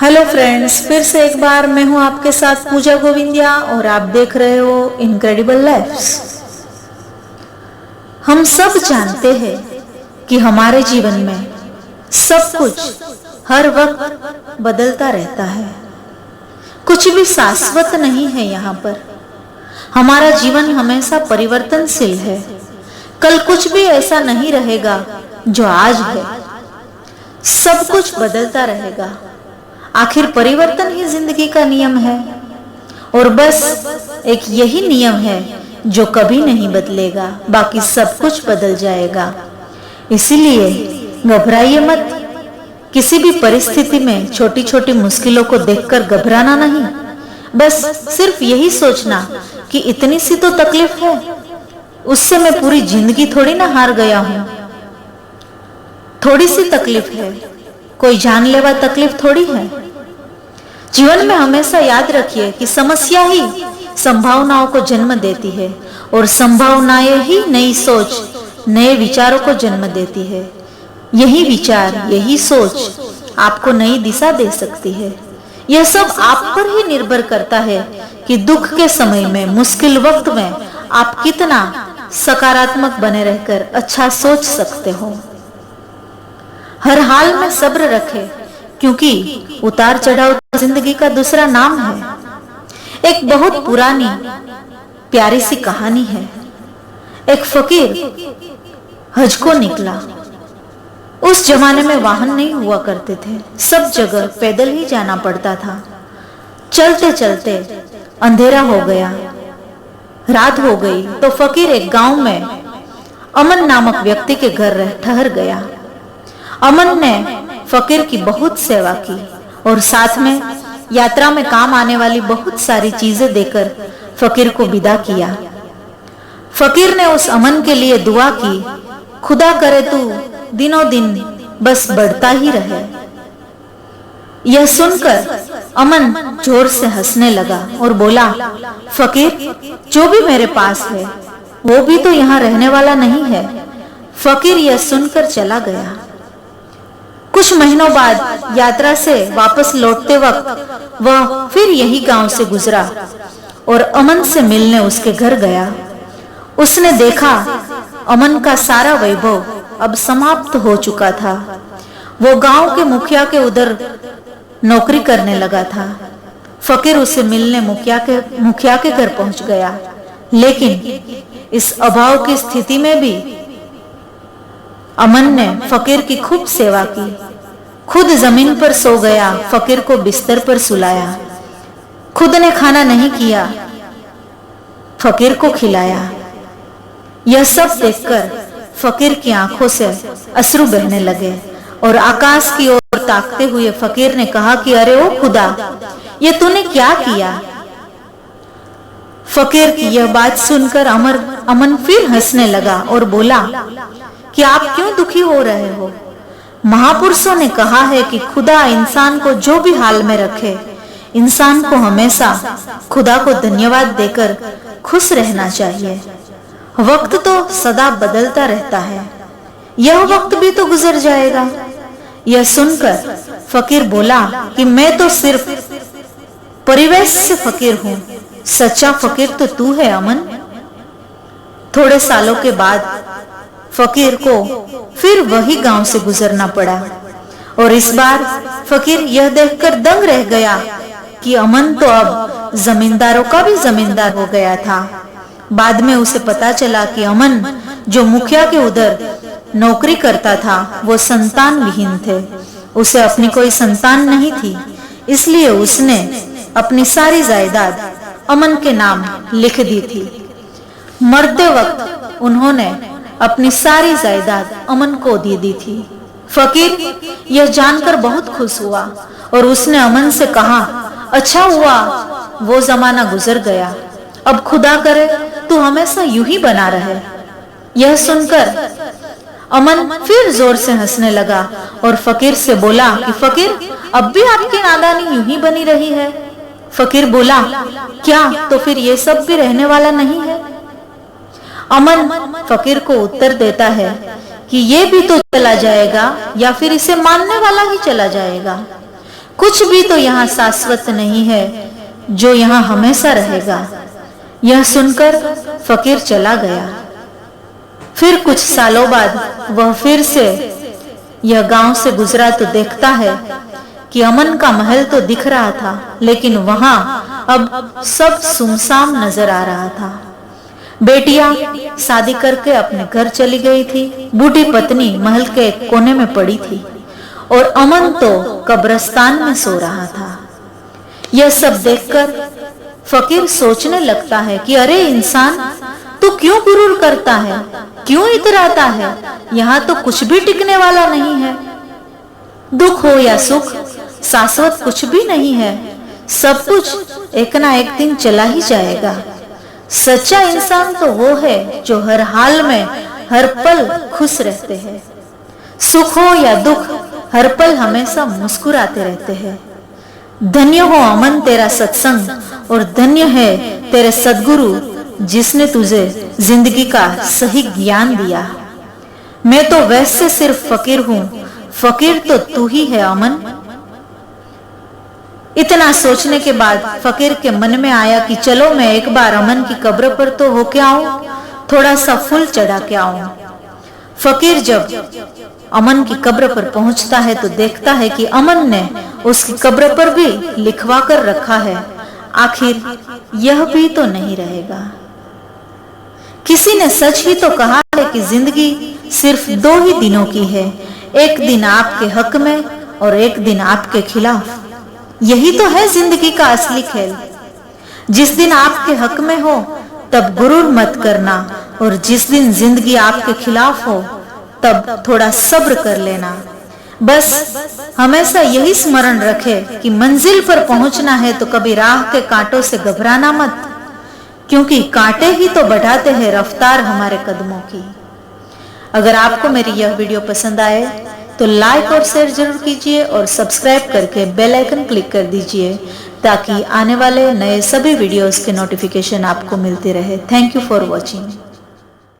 Hello friends, फिर से एक बार मैं हूं आपके साथ पूजा गोविंदिया और आप देख रहे हो इनक्रेडिबल लाइफ्स। हम सब जानते हैं कि हमारे जीवन में सब कुछ हर वक्त बदलता रहता है। कुछ भी शाश्वत नहीं है। यहाँ पर हमारा जीवन हमेशा परिवर्तनशील है। कल कुछ भी ऐसा नहीं रहेगा जो आज है। सब कुछ बदलता रहेगा। आखिर परिवर्तन ही जिंदगी का नियम है और बस एक यही नियम है जो कभी नहीं बदलेगा। बाकी सब कुछ बदल जाएगा। इसीलिए घबराइए मत। किसी भी परिस्थिति में छोटी छोटी मुश्किलों को देखकर घबराना नहीं। बस सिर्फ यही सोचना कि इतनी सी तो तकलीफ है, उससे मैं पूरी जिंदगी थोड़ी ना हार गया हूं। थोड़ी सी तकलीफ है, कोई जानलेवा तकलीफ थोड़ी है। जीवन में हमेशा याद रखिए कि समस्या ही संभावनाओं को जन्म देती है और संभावनाएं ही नई सोच, नए विचारों को जन्म देती है। यही विचार, यही सोच आपको नई दिशा दे सकती है। यह सब आप पर ही निर्भर करता है कि दुख के समय में, मुश्किल वक्त में आप कितना सकारात्मक बने रहकर अच्छा सोच सकते हो। हर हाल में सब्र रखें, क्योंकि उतार चढ़ाव जिंदगी का दूसरा नाम है। एक बहुत पुरानी प्यारी सी कहानी है। एक फकीर हज को निकला। उस जमाने में वाहन नहीं हुआ करते थे। सब जगह पैदल ही जाना पड़ता था। चलते चलते अंधेरा हो गया, रात हो गई तो फकीर एक गांव में अमन नामक व्यक्ति के घर ठहर गया। अमन ने फकीर की बहुत सेवा की और साथ में यात्रा में काम आने वाली बहुत सारी चीजें देकर फकीर को विदा किया। फकीर ने उस अमन के लिए दुआ की, खुदा करे तू दिनों दिन बस बढ़ता ही रहे। यह सुनकर अमन जोर से हंसने लगा और बोला, फकीर, जो भी मेरे पास है वो भी तो यहाँ रहने वाला नहीं है। फकीर यह सुनकर चला गया। कुछ महीनों बाद यात्रा से वापस लौटते वक्त वह फिर यही गांव से गुजरा और अमन से मिलने उसके घर गया। उसने देखा अमन का सारा वैभव अब समाप्त हो चुका था। वो गांव के मुखिया के उधर नौकरी करने लगा था। फकीर उसे मिलने मुखिया के घर पहुंच गया, लेकिन इस अभाव की स्थिति में भी अमन ने फकीर की खूब सेवा की। खुद जमीन पर सो गया, फकीर को बिस्तर पर सुलाया। खुद ने खाना नहीं किया, फकीर को खिलाया। यह सब देखकर फकीर की आंखों से अश्रु बहने लगे और आकाश की ओर ताकते हुए फकीर ने कहा कि अरे ओ खुदा, ये तूने क्या किया? फकीर की यह बात सुनकर अमन फिर हंसने लगा और बोला कि आप क्यों दुखी हो रहे हो? महापुरुषों ने कहा है कि खुदा इंसान को जो भी हाल में रखे, इंसान को हमेशा खुदा को धन्यवाद देकर खुश रहना चाहिए। वक्त तो सदा बदलता रहता है, यह वक्त भी तो गुजर जाएगा। यह सुनकर फकीर बोला कि मैं तो सिर्फ परिवेश से फकीर हूँ, सच्चा फकीर तो तू है अमन। थोड़े सालों के बाद फकीर को फिर वही गांव से गुजरना पड़ा और इस बार फकीर यह देखकर दंग रह गया कि अमन तो अब जमींदारों का भी जमींदार हो गया था। बाद में उसे पता चला कि अमन जो मुखिया के उधर नौकरी करता था वो संतान विहीन थे। उसे अपनी कोई संतान नहीं थी, इसलिए उसने अपनी सारी जायदाद अमन के नाम लिख दी थी। मरते वक्त उन्होंने अपनी सारी जायदाद अमन को दे दी थी। फकीर यह जानकर बहुत खुश हुआ और उसने अमन से कहा, अच्छा हुआ वो जमाना गुजर गया, अब खुदा करे तू हमेशा यूं ही बना रहे। यह सुनकर अमन फिर जोर से हंसने लगा और फकीर से बोला कि फकीर, अब भी आपकी नादानी यूं ही बनी रही है। फकीर बोला, क्या तो फिर ये सब भी रहने वाला नहीं है? अमन फकीर को उत्तर देता है कि ये भी तो चला जाएगा या फिर इसे मानने वाला ही चला जाएगा। कुछ भी तो यहाँ शाश्वत नहीं है जो यहाँ हमेशा रहेगा। यह सुनकर फकीर चला गया। फिर कुछ सालों बाद वह फिर से यह गांव से गुजरा तो देखता है कि अमन का महल तो दिख रहा था, लेकिन वहां अब सब सुमसाम नजर आ रहा था। बेटियां शादी करके अपने घर चली गई थी, बूढ़ी पत्नी महल के एक कोने में पड़ी थी और अमन तो कब्रिस्तान में सो रहा था। यह सब देखकर फकीर सोचने लगता है कि अरे इंसान, तू क्यों गुरूर करता है, क्यों इतराता है? यहाँ तो कुछ भी टिकने वाला नहीं है। दुख हो या सुख, शाश्वत कुछ भी नहीं है। सब कुछ एक ना एक दिन चला ही जाएगा। सच्चा इंसान तो वो है जो हर हाल में हर पल खुश रहते हैं। सुख हो या दुख, हर पल हमेशा मुस्कुराते रहते हैं। धन्य हो अमन तेरा सत्संग और धन्य है तेरे सद्गुरु जिसने तुझे जिंदगी का सही ज्ञान दिया। मैं तो वैसे सिर्फ फकीर हूं, फकीर तो तू ही है अमन। इतना सोचने के बाद फकीर के मन में आया कि चलो मैं एक बार अमन की कब्र पर तो होके आऊं, थोड़ा सा फूल चढ़ा के आऊं। फकीर जब अमन की कब्र पर पहुंचता है तो देखता है कि अमन ने उसकी कब्र पर भी लिखवा कर रखा है, आखिर यह भी तो नहीं रहेगा। किसी ने सच ही तो कहा है कि जिंदगी सिर्फ 2 ही दिनों की है, एक दिन आपके हक में और एक दिन आपके खिलाफ। यही तो है जिंदगी का असली खेल। जिस दिन आपके हक में हो तब गुरूर मत करना, और जिस दिन जिंदगी आपके खिलाफ हो तब थोड़ा सब्र कर लेना। बस हमेशा यही स्मरण रखे कि मंजिल पर पहुंचना है तो कभी राह के कांटों से घबराना मत, क्योंकि कांटे ही तो बढ़ाते हैं रफ्तार हमारे कदमों की। अगर आपको मेरी यह वीडियो पसंद आए तो लाइक और शेयर जरूर कीजिए और सब्सक्राइब करके बेल आइकन क्लिक कर दीजिए ताकि आने वाले नए सभी वीडियोस के नोटिफिकेशन आपको मिलते रहे। Thank you for watching.